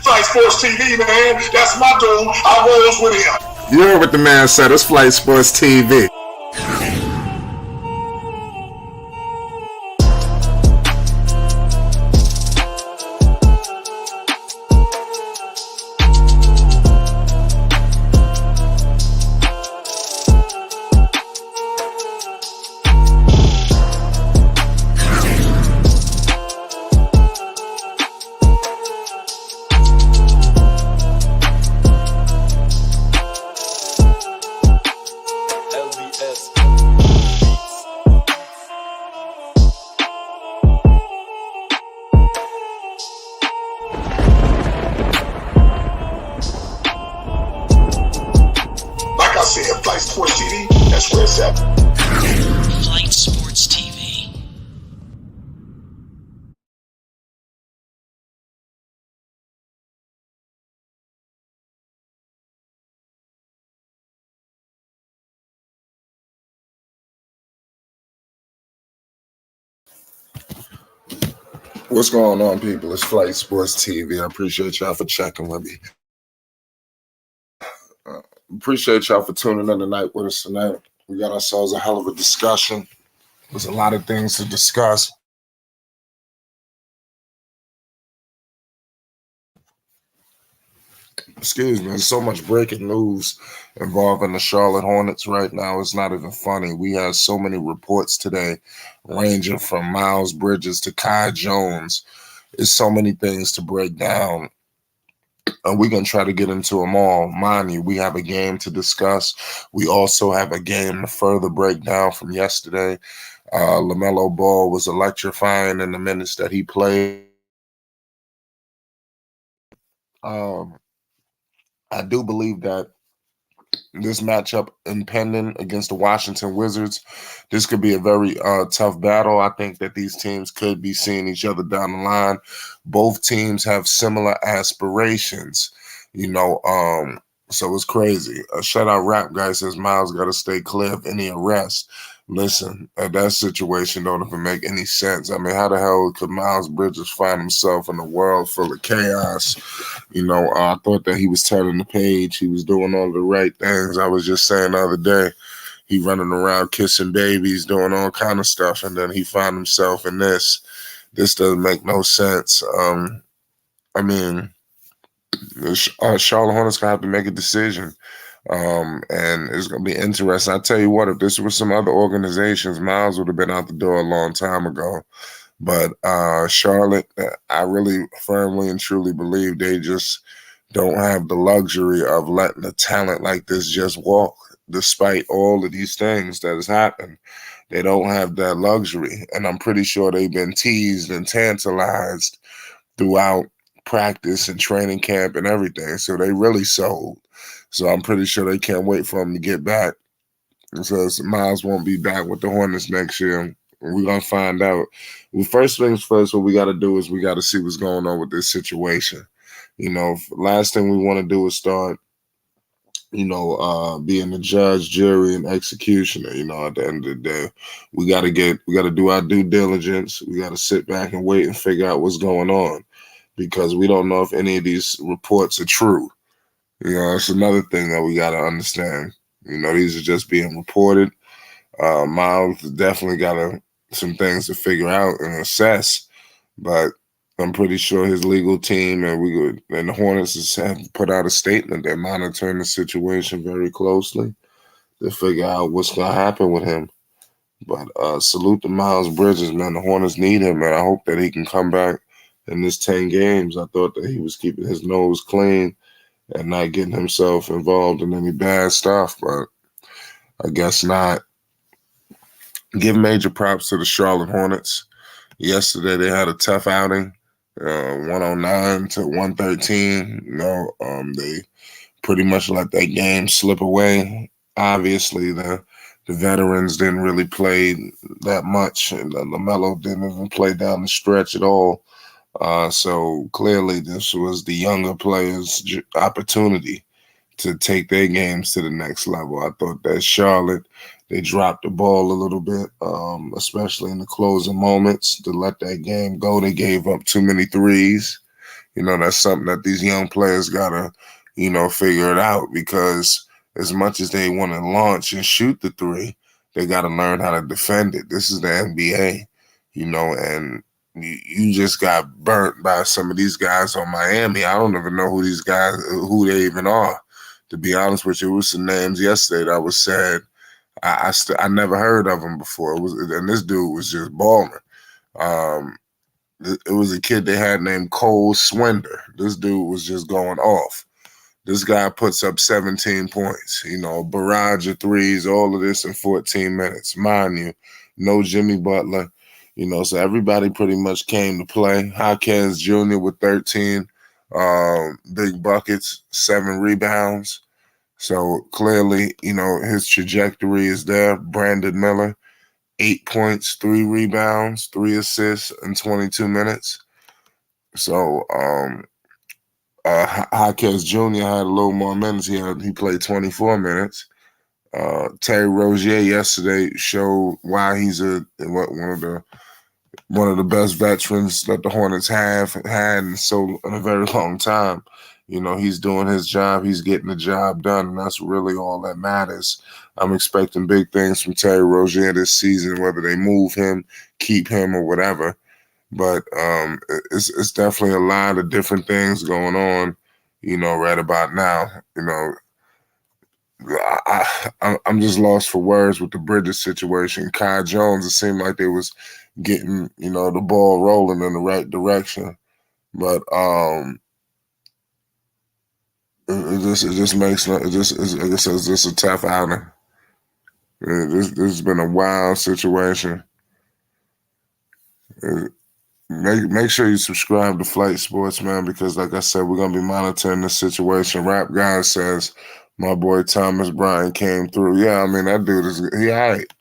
Flight Sports TV, man. That's my dude. I rolls with him. You heard what the man said. It's Flight Sports TV. Flight Sports TV, that's where it's at. Flight Sports TV. What's going on, people? It's Flight Sports TV. I appreciate y'all for checking with me. Appreciate y'all for tuning in tonight with us tonight. We got ourselves a hell of a discussion. There's a lot of things to discuss. Excuse me. There's so much breaking news involving the Charlotte Hornets right now. It's not even funny. We have so many reports today, ranging from Miles Bridges to Kai Jones. There's so many things to break down. And we're going to try to get into them all. Mind you, we have a game to discuss. We also have a game to further break down from yesterday. Lamelo Ball was electrifying in the minutes that he played. I do believe that this matchup impending against the Washington Wizards, this could be a very tough battle. I think that these teams could be seeing each other down the line. Both teams have similar aspirations, so it's crazy. A shutout rap guy says Miles got to stay clear of any arrest. Listen, that situation don't even make any sense. I mean, how the hell could Miles Bridges find himself in a world full of chaos? I thought that he was turning the page. He was doing all the right things. I was just saying the other day, he running around kissing babies, doing all kind of stuff, and then he found himself in this. This doesn't make no sense. The Charlotte Hornets gonna have to make a decision. And it's going to be interesting. I tell you what, if this was some other organizations, Miles would have been out the door a long time ago. But Charlotte, I really firmly and truly believe they just don't have the luxury of letting a talent like this just walk, despite all of these things that has happened. They don't have that luxury. And I'm pretty sure they've been teased and tantalized throughout practice and training camp and everything. So they really sold. So I'm pretty sure they can't wait for him to get back. And so Miles won't be back with the Hornets next year. We're going to find out. Well, first things first, what we got to do is we got to see what's going on with this situation. Last thing we want to do is start, being the judge, jury, and executioner. At the end of the day, we got to do our due diligence. We got to sit back and wait and figure out what's going on, because we don't know if any of these reports are true. It's another thing that we got to understand. These are just being reported. Miles definitely got some things to figure out and assess, but I'm pretty sure his legal team and the Hornets have put out a statement. They're monitoring the situation very closely to figure out what's going to happen with him. But salute to Miles Bridges, man. The Hornets need him, and I hope that he can come back in this 10 games. I thought that he was keeping his nose clean and not getting himself involved in any bad stuff, but I guess not. Give major props to the Charlotte Hornets. Yesterday they had a tough outing, 109 to 113. They pretty much let that game slip away. Obviously, the veterans didn't really play that much, and Lamelo didn't even play down the stretch at all. So clearly this was the younger players' opportunity to take their games to the next level. I thought that Charlotte, they dropped the ball a little bit, especially in the closing moments to let that game go. They gave up too many threes. That's something that these young players gotta, figure it out, because as much as they want to launch and shoot the three, they gotta learn how to defend it. This is the NBA, and you just got burnt by some of these guys on Miami. I don't even know who they even are. To be honest with you, it was some names yesterday that was said. I never heard of him before. And this dude was just balling. It was a kid they had named Cole Swinder. This dude was just going off. This guy puts up 17 points, a barrage of threes, all of this in 14 minutes. Mind you, no Jimmy Butler, so everybody pretty much came to play. Jaquez Jr. with 13 big buckets, 7 rebounds. So clearly, his trajectory is there. Brandon Miller, 8 points, 3 rebounds, 3 assists in 22 minutes. So Jaquez Jr. had a little more minutes. He played 24 minutes. Terry Rozier yesterday showed why he's one of the best veterans that the Hornets have had in a very long time. He's doing his job. He's getting the job done, and that's really all that matters. I'm expecting big things from Terry Rozier this season, whether they move him, keep him, or whatever. But it's definitely a lot of different things going on, right about now. I'm just lost for words with the Bridges situation. Kai Jones, it seemed like they was getting, the ball rolling in the right direction. But it just makes like I said, it's just a tough outing. This has been a wild situation. Make sure you subscribe to Flight Sports, man, because like I said, we're gonna be monitoring this situation. Rap Guy says my boy Thomas Bryant came through. Yeah, I mean that dude he all right.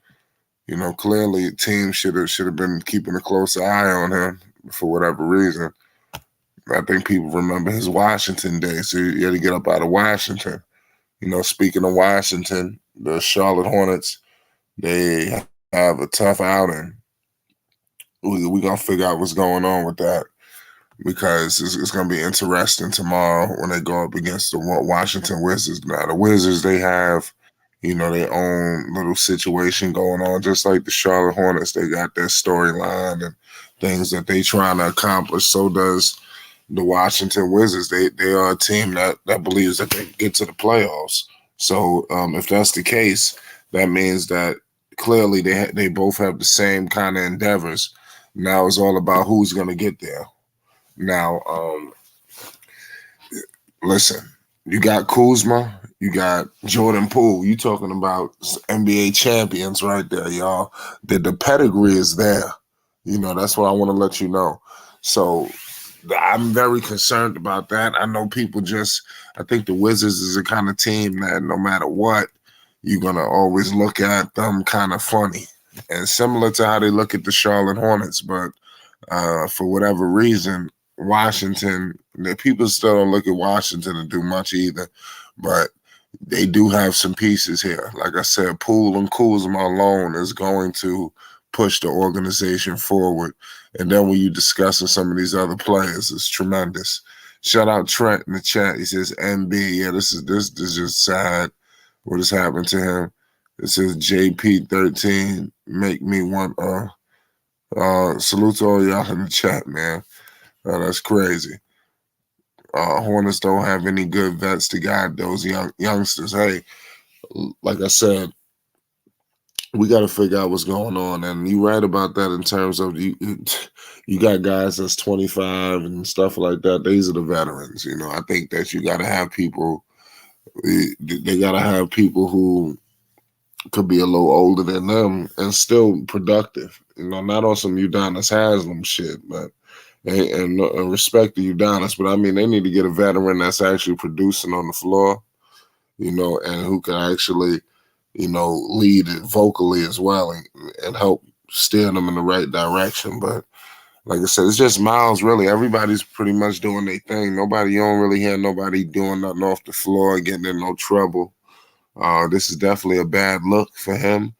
Clearly teams should have been keeping a closer eye on him for whatever reason. I think people remember his Washington days, so he had to get up out of Washington. Speaking of Washington, the Charlotte Hornets, they have a tough outing. We're going to figure out what's going on with that, because it's going to be interesting tomorrow when they go up against the Washington Wizards. Now, the Wizards, they have, their own little situation going on, just like the Charlotte Hornets. They got their storyline and things that they trying to accomplish. So does the Washington Wizards. They are a team that believes that they can get to the playoffs. So if that's the case, that means that clearly they both have the same kind of endeavors. Now it's all about who's going to get there. Now, listen, you got Kuzma, you got Jordan Poole. You talking about NBA champions right there, y'all. The pedigree is there. That's what I want to let you know. So I'm very concerned about that. I know people I think the Wizards is the kind of team that no matter what, you're going to always look at them kind of funny. And similar to how they look at the Charlotte Hornets. But for whatever reason, Washington, people still don't look at Washington and do much either. But they do have some pieces here. Like I said, Poole and Kuzma alone is going to push the organization forward. And then when you discussing some of these other players, it's tremendous. Shout out Trent in the chat. He says, MB, yeah, this is just sad what has happened to him. It says JP13, make me want salute to all y'all in the chat, man. That's crazy. Hornets don't have any good vets to guide those youngsters. Hey, like I said, we got to figure out what's going on. And you're right about that in terms of you got guys that's 25 and stuff like that. These are the veterans. I think that you got to have people, they got to have people who could be a little older than them and still productive. Not on some Udonis Haslam shit, but and respect to Udonis, but I mean, they need to get a veteran that's actually producing on the floor, and who can actually, lead it vocally as well and help steer them in the right direction. But like I said, it's just Miles, really. Everybody's pretty much doing their thing. You don't really hear nobody doing nothing off the floor, getting in no trouble. This is definitely a bad look for him.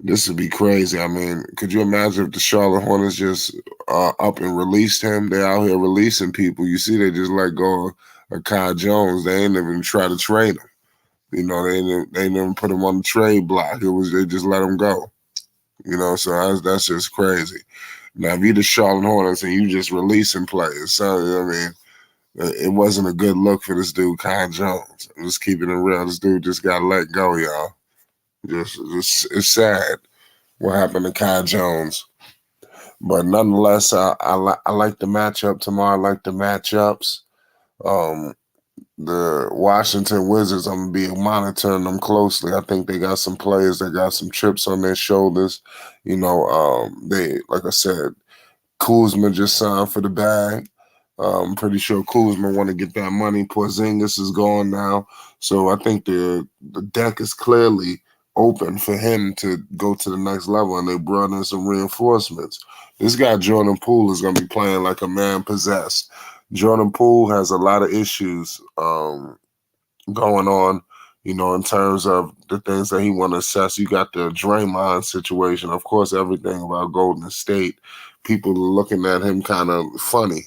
This would be crazy. I mean, could you imagine if the Charlotte Hornets just up and released him? They're out here releasing people. You see, they just let go of Kai Jones. They ain't even try to trade him. You know, they ain't even put him on the trade block. They just let him go. You know, so that's just crazy. Now, if you're the Charlotte Hornets and you just releasing players, so I mean, it wasn't a good look for this dude, Kai Jones. I'm just keeping it real. This dude just got let go, y'all. Just it's sad what happened to Kai Jones. But nonetheless, I like the matchup tomorrow. I like the matchups. The Washington Wizards, I'm going to be monitoring them closely. I think they got some players that got some chips on their shoulders. You know, they, like I said, Kuzma just signed for the bag. I'm pretty sure Kuzma want to get that money. Porzingis is gone now. So I think the deck is clearly open for him to go to the next level, and they brought in some reinforcements. This guy, Jordan Poole, is going to be playing like a man possessed. Jordan Poole has a lot of issues going on, you know, in terms of the things that he want to assess. You got the Draymond situation. Of course, everything about Golden State, people are looking at him kind of funny,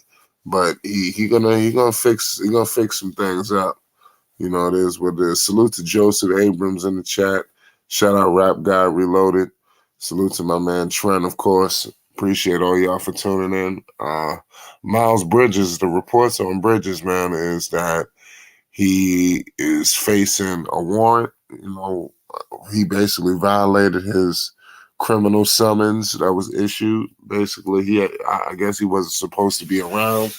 but he gonna fix some things up. You know, it is what it is. Salute to Joseph Abrams in the chat. Shout out Rap Guy Reloaded. Salute to my man Trent, of course. Appreciate all y'all for tuning in. Miles Bridges, the reports on Bridges, man, is that he is facing a warrant. You know, he basically violated his criminal summons that was issued. Basically, I guess he wasn't supposed to be around.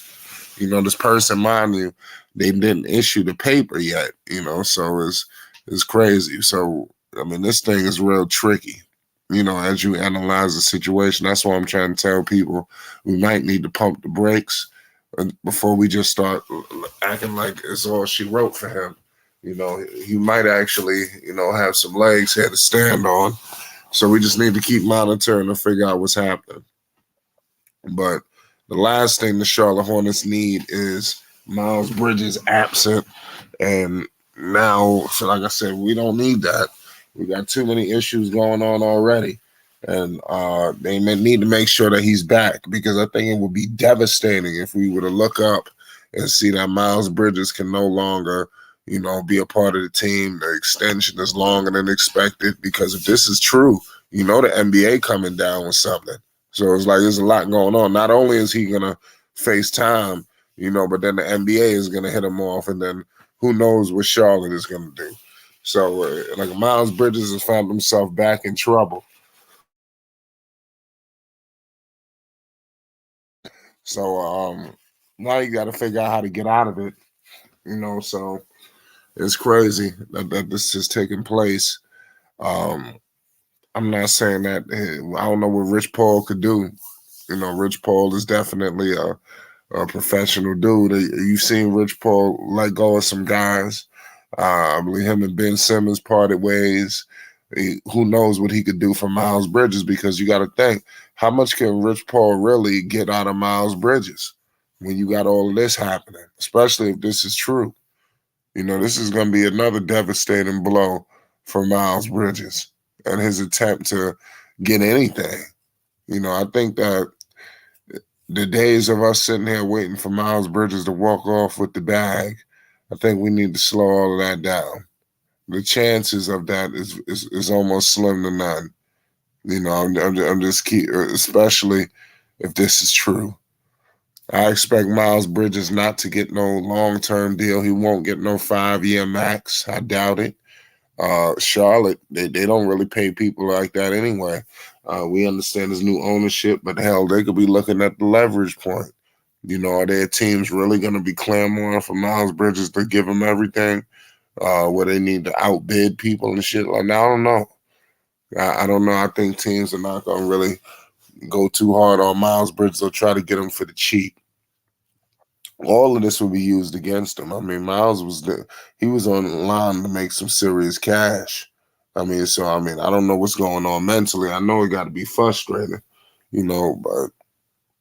You know, this person, mind you, they didn't issue the paper yet. You know, so it's crazy. So I mean, this thing is real tricky. You know, as you analyze the situation, that's why I'm trying to tell people we might need to pump the brakes before we just start acting like it's all she wrote for him. You know, he might actually, you know, have some legs here to stand on. So we just need to keep monitoring and figure out what's happening. But the last thing the Charlotte Hornets need is Miles Bridges absent. And now, so like I said, we don't need that. We got too many issues going on already. And they need to make sure that he's back, because I think it would be devastating if we were to look up and see that Miles Bridges can no longer, you know, be a part of the team. The extension is longer than expected, because if this is true, you know, the NBA coming down with something. So it's like there's a lot going on. Not only is he going to face time, you know, but then the NBA is going to hit him off, and then who knows what Charlotte is going to do. So, like, Miles Bridges has found himself back in trouble. So, now you got to figure out how to get out of it, you know. So it's crazy that this is taking place. I'm not saying that I don't know what Rich Paul could do. You know, Rich Paul is definitely a professional dude. You've seen Rich Paul let go of some guys. I believe him and Ben Simmons parted ways. Who knows what he could do for Miles Bridges, because you got to think, how much can Rich Paul really get out of Miles Bridges when you got all of this happening, especially if this is true? You know, this is going to be another devastating blow for Miles Bridges and his attempt to get anything. You know, I think that the days of us sitting here waiting for Miles Bridges to walk off with the bag, I think we need to slow all of that down. The chances of that is almost slim to none. You know, I'm just especially if this is true. I expect Miles Bridges not to get no long-term deal. He won't get no 5-year max. I doubt it. Charlotte, they don't really pay people like that anyway. We understand there's new ownership, but hell, they could be looking at the leverage point. You know, are their teams really going to be clamoring for Miles Bridges to give them everything? Where they need to outbid people and shit like that? I don't know. I don't know. I think teams are not going to really go too hard on Miles Bridges or try to get him for the cheap. All of this will be used against him. I mean, Miles he was on the line to make some serious cash. I mean, I don't know what's going on mentally. I know it got to be frustrating, you know, but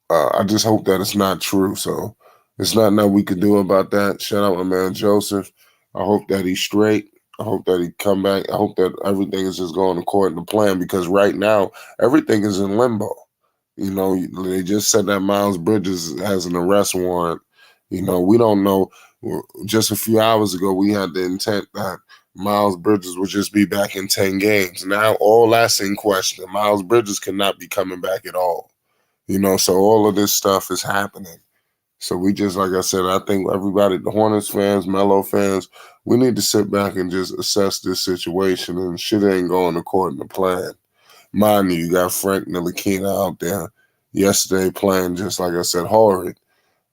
I just hope that it's not true. So there's nothing that we could do about that. Shout out my man Joseph. I hope that he's straight. I hope that he come back. I hope that everything is just going according to plan because right now everything is in limbo. You know, they just said that Miles Bridges has an arrest warrant. You know, we don't know. Just a few hours ago, we had the intent that Miles Bridges would just be back in 10 games. Now all that's in question. Miles Bridges cannot be coming back at all. You know, so all of this stuff is happening. So we just, like I said, I think everybody, the Hornets fans, Melo fans, we need to sit back and just assess this situation, and shit ain't going according to plan. Mind you, you got Frank Ntilikina out there yesterday playing just like I said, horrid.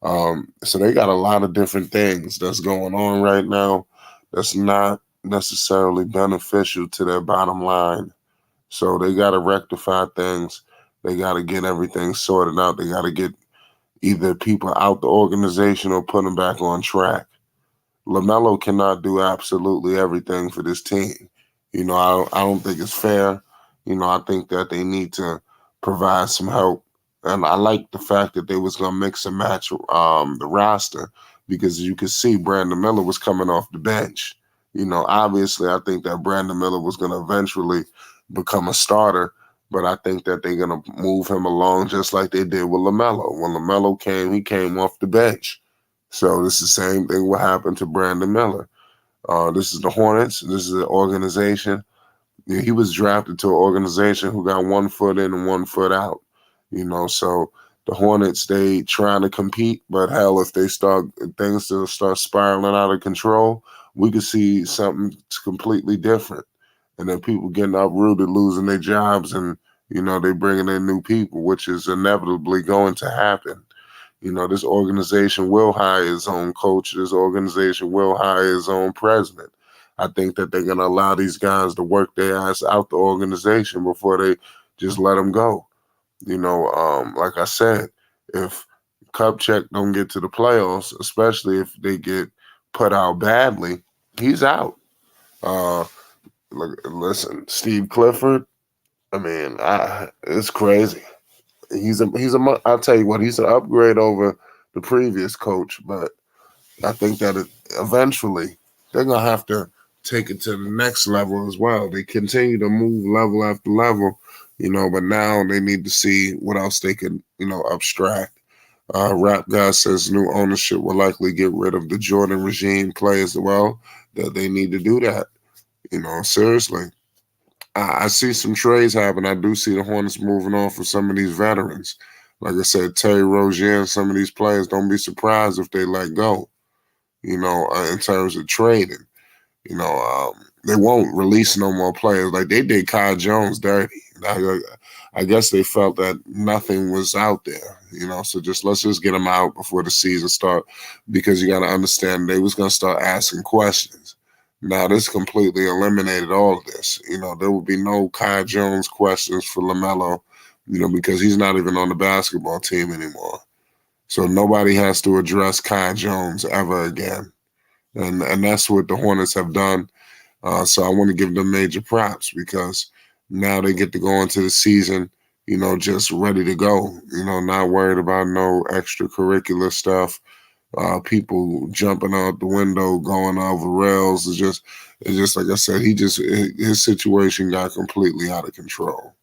So they got a lot of different things that's going on right now that's not necessarily beneficial to their bottom line. So they got to rectify things. They got to get everything sorted out. They got to get either people out the organization or put them back on track. Lamelo cannot do absolutely everything for this team. You know, I don't think it's fair. You know, I think that they need to provide some help. And I like the fact that they was going to mix and match the roster because you could see Brandon Miller was coming off the bench. You know, obviously, I think that Brandon Miller was going to eventually become a starter, but I think that they're going to move him along just like they did with Lamelo. When Lamelo came, he came off the bench. So this is the same thing what happened to Brandon Miller. This is the Hornets. This is an organization. He was drafted to an organization who got 1 foot in and 1 foot out. You know, so the Hornets, they trying to compete, but hell, if things to start spiraling out of control, we could see something completely different. And then people getting uprooted, losing their jobs, and you know they bringing in new people, which is inevitably going to happen. You know, this organization will hire its own coach. This organization will hire its own president. I think that they're going to allow these guys to work their ass out the organization before they just let them go. You know, like I said, if Kupchak don't get to the playoffs, especially if they get put out badly, he's out. Listen, Steve Clifford, I mean, it's crazy. I'll tell you what, he's an upgrade over the previous coach, but I think that eventually they're going to have to take it to the next level as well. They continue to move level after level, you know, but now they need to see what else they can, you know, abstract. Rap Guy says new ownership will likely get rid of the Jordan regime players. Well, that they need to do that, you know, seriously. I see some trades happen. I do see the Hornets moving on for some of these veterans. Like I said, Terry Rozier and some of these players, don't be surprised if they let go, you know, in terms of trading. You know, they won't release no more players. Like they did Kai Jones dirty. I guess they felt that nothing was out there, you know, so let's just get them out before the season start because you got to understand they was going to start asking questions. Now, this completely eliminated all of this. You know, there will be no Kai Jones questions for Lamelo, you know, because he's not even on the basketball team anymore. So nobody has to address Kai Jones ever again. And that's what the Hornets have done. So I want to give them major props because now they get to go into the season, you know, just ready to go, you know, not worried about no extracurricular stuff. People jumping out the window, going over rails. It's just like I said, his situation got completely out of control.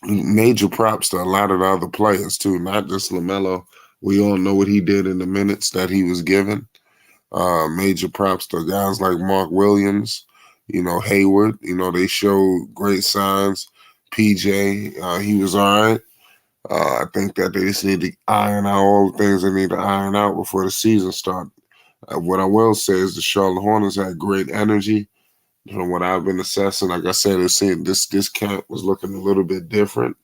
Major props to a lot of the other players too, not just Lamelo. We all know what he did in the minutes that he was given. Major props to guys like Mark Williams, you know, Hayward. You know, they showed great signs. PJ, he was all right. I think that they just need to iron out all the things they need to iron out before the season starts. What I will say is the Charlotte Hornets had great energy. From what I've been assessing, like I said, it seemed this camp was looking a little bit different.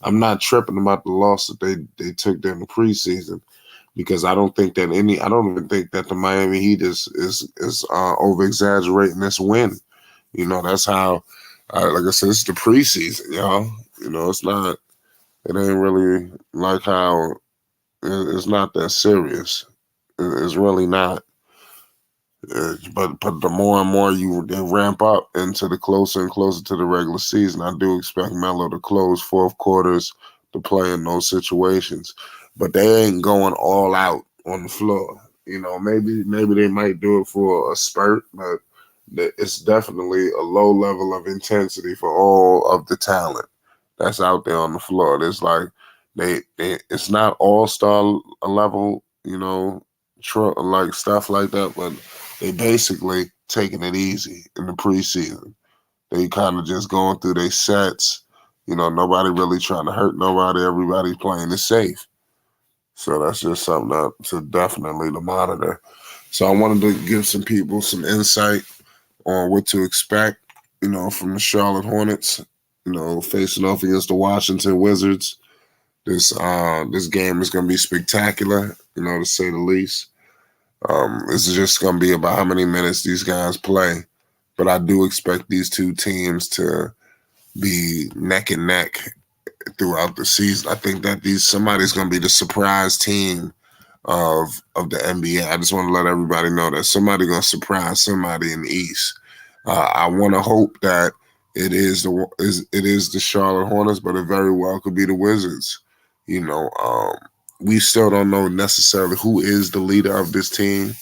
I'm not tripping about the loss that they took during the preseason because I don't even think that the Miami Heat is over exaggerating this win. You know, that's how, like I said, it's the preseason, y'all. You know, it ain't really like how it's not that serious. It's really not. But the more and more they ramp up into the closer and closer to the regular season, I do expect Melo to close fourth quarters to play in those situations. But they ain't going all out on the floor. Maybe they might do it for a spurt, but it's definitely a low level of intensity for all of the talent that's out there on the floor. It's like it's not all-star level, like stuff like that, but they basically taking it easy in the preseason. They kind of just going through their sets. Nobody really trying to hurt nobody. Everybody's playing it safe. So that's just something to definitely to monitor. So I wanted to give some people some insight on what to expect, from the Charlotte Hornets, facing off against the Washington Wizards. This game is going to be spectacular, to say the least. This is just going to be about how many minutes these guys play. But I do expect these two teams to be neck and neck throughout the season. I think that somebody's going to be the surprise team of the NBA. I just want to let everybody know that somebody's going to surprise somebody in the East. I want to hope that it is the Charlotte Hornets, but it very well could be the Wizards. We still don't know necessarily who is the leader of this team.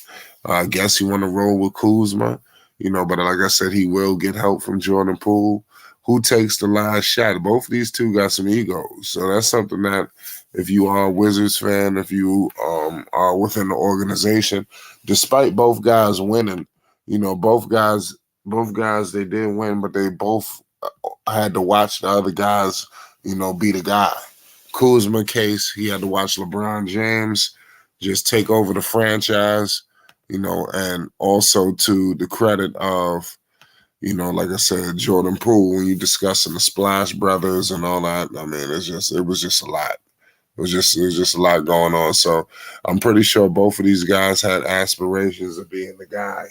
I guess you want to roll with Kuzma, but like I said, he will get help from Jordan Poole. Who takes the last shot? Both of these two got some egos. So that's something that if you are a Wizards fan, if you are within the organization, despite both guys winning, both guys, they did win, but they both had to watch the other guys, be the guy. Kuzma case, he had to watch LeBron James just take over the franchise, and also to the credit of, like I said, Jordan Poole, when you discussing the Splash Brothers and all that, I mean, it was just a lot. It was just a lot going on. So I'm pretty sure both of these guys had aspirations of being the guy,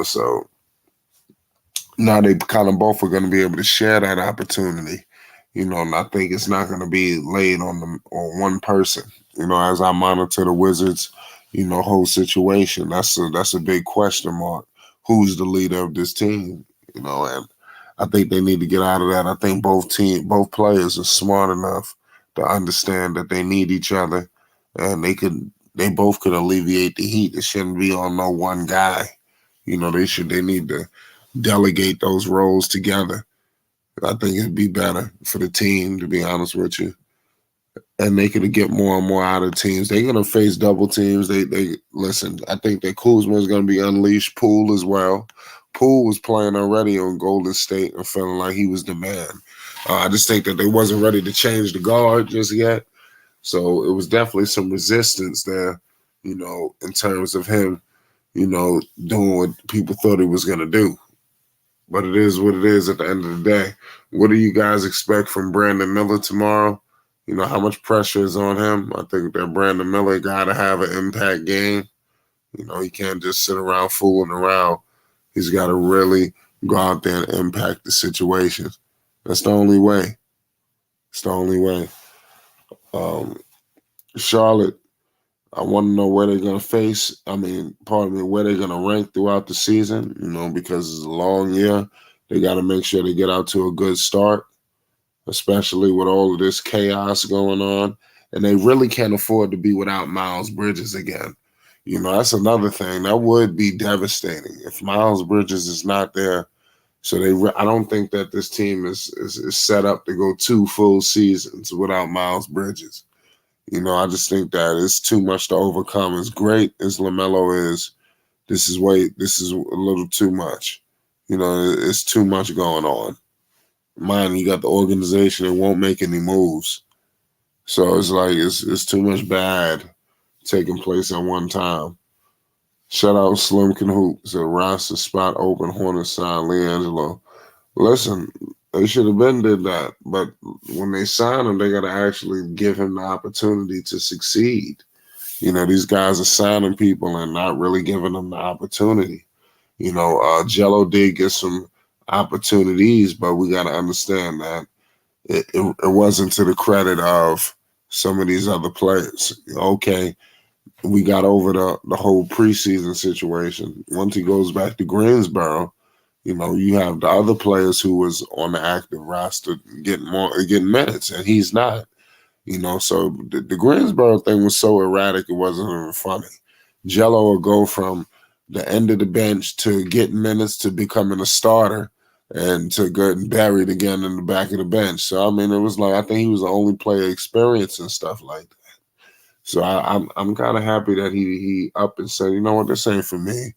so now they kind of both are going to be able to share that opportunity, and I think it's not going to be laid on one person, as I monitor the Wizards, whole situation. That's a big question mark. Who's the leader of this team, and I think they need to get out of that. I think both players are smart enough to understand that they need each other, and they both could alleviate the heat. It shouldn't be on no one guy. They need to delegate those roles together. I think it'd be better for the team, to be honest with you. And they could get more and more out of teams. They're gonna face double teams. They listen. I think that Kuzma is gonna be unleashed. Poole as well. Poole was playing already on Golden State and feeling like he was the man. I just think that they wasn't ready to change the guard just yet. So it was definitely some resistance there, in terms of him, doing what people thought he was gonna do. But it is what it is at the end of the day. What do you guys expect from Brandon Miller tomorrow? How much pressure is on him? I think that Brandon Miller got to have an impact game. He can't just sit around fooling around. He's got to really go out there and impact the situation. That's the only way. It's the only way. Charlotte, I want to know where they're going to face. Where they're going to rank throughout the season, because it's a long year. They got to make sure they get out to a good start, especially with all of this chaos going on. And they really can't afford to be without Miles Bridges again. That's another thing. That would be devastating if Miles Bridges is not there. So I don't think that this team is set up to go 2 full seasons without Miles Bridges. I just think that it's too much to overcome. As great as Lamelo is, this is a little too much. It's too much going on. Mind you got the organization that won't make any moves. So it's like it's too much bad taking place at one time. Shout out Slim Can Hoop. Said roster spot open, Hornets sign LiAngelo. Listen, they should have been did that. But when they sign him, they got to actually give him the opportunity to succeed. These guys are signing people and not really giving them the opportunity. Jello did get some opportunities, but we got to understand that it wasn't to the credit of some of these other players. Okay, we got over the whole preseason situation. Once he goes back to Greensboro, you have the other players who was on the active roster getting minutes, and he's not. So the Greensboro thing was so erratic, it wasn't even funny. Jello will go from the end of the bench to getting minutes to becoming a starter and to getting buried again in the back of the bench. So, I mean, it was like, I think he was the only player experiencing stuff like that. So I'm kind of happy that he up and said, you know what, this ain't for me.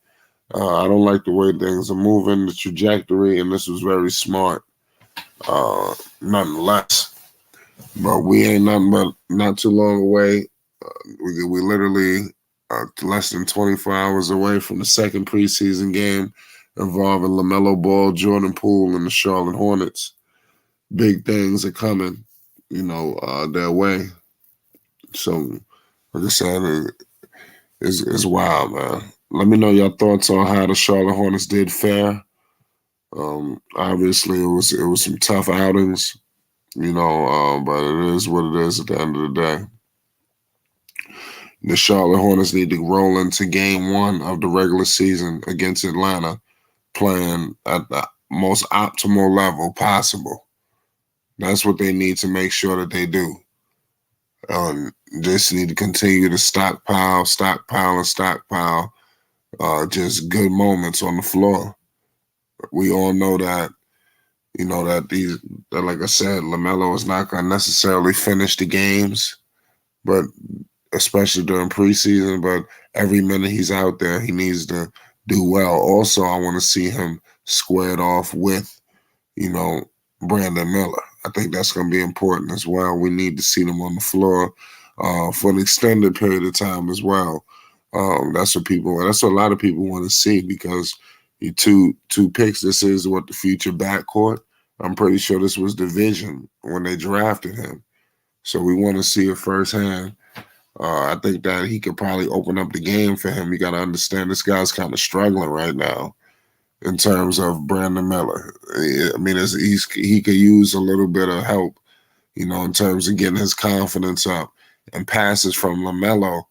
I don't like the way things are moving, the trajectory, and this was very smart, nonetheless. But we ain't nothing but not too long away. We literally less than 24 hours away from the second preseason game involving Lamelo Ball, Jordan Poole, and the Charlotte Hornets. Big things are coming, their way. So, like I said, it's wild, man. Let me know your thoughts on how the Charlotte Hornets did fare. Obviously, it was some tough outings, but it is what it is at the end of the day. The Charlotte Hornets need to roll into game 1 of the regular season against Atlanta, playing at the most optimal level possible. That's what they need to make sure that they do. Just need to continue to stockpile, just good moments on the floor. We all know that, that like I said, LaMelo is not going to necessarily finish the games, but especially during preseason, but every minute he's out there, he needs to do well. Also, I want to see him squared off with, Brandon Miller. I think that's going to be important as well. We need to see them on the floor for an extended period of time as well. That's what a lot of people want to see, because you two picks, this is what the future backcourt. I'm pretty sure this was the vision when they drafted him. So we want to see it firsthand. I think that he could probably open up the game for him. You got to understand this guy's kind of struggling right now in terms of Brandon Miller. I mean, he could use a little bit of help, in terms of getting his confidence up. And passes from LaMelo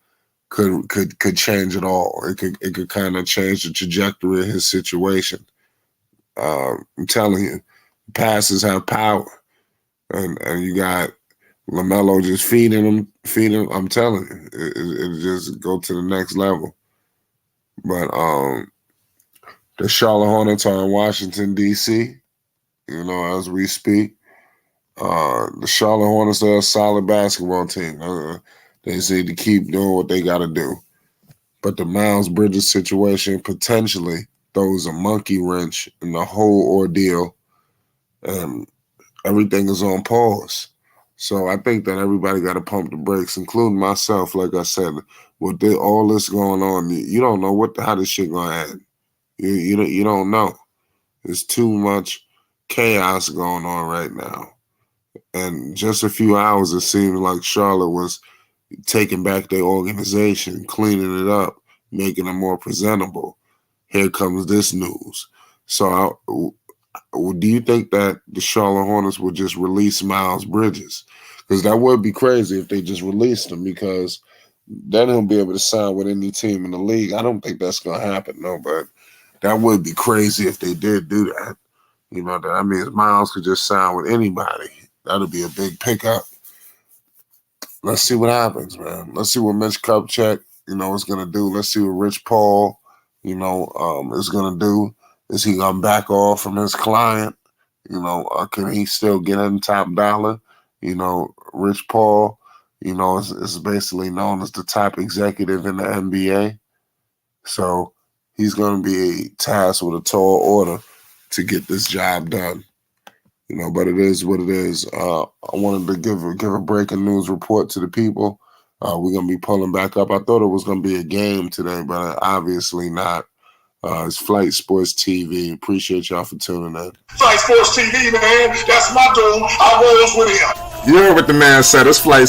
could change it all. It could kind of change the trajectory of his situation. I'm telling you, passes have power, and you got LaMelo just feeding him. I'm telling you, it just go to the next level. But the Charlotte Hornets are in Washington, D.C., as we speak. The Charlotte Hornets are a solid basketball team. They just need to keep doing what they got to do. But the Miles Bridges situation potentially throws a monkey wrench in the whole ordeal, and everything is on pause. So I think that everybody got to pump the brakes, including myself. Like I said, with all this going on, you don't know how this shit going to end. You don't know. There's too much chaos going on right now. And just a few hours, it seemed like Charlotte was taking back their organization, cleaning it up, making it more presentable. Here comes this news. So do you think that the Charlotte Hornets would just release Miles Bridges? Because that would be crazy if they just released him, because then he'll be able to sign with any team in the league. I don't think that's going to happen, no, but that would be crazy if they did do that. That means Miles could just sign with anybody. That'll be a big pickup. Let's see what happens, man. Let's see what Mitch Kupchak, is going to do. Let's see what Rich Paul, is going to do. Is he going to back off from his client? Can he still get in top dollar? Rich Paul, is basically known as the top executive in the NBA. So he's going to be tasked with a tall order to get this job done. But it is what it is. I wanted to give a breaking news report to the people. We're going to be pulling back up. I thought it was going to be a game today, but obviously not. It's Flight Sports TV. Appreciate y'all for tuning in. Flight Sports TV, man. That's my dude. I rolls with him. You heard what the man said. It's Flight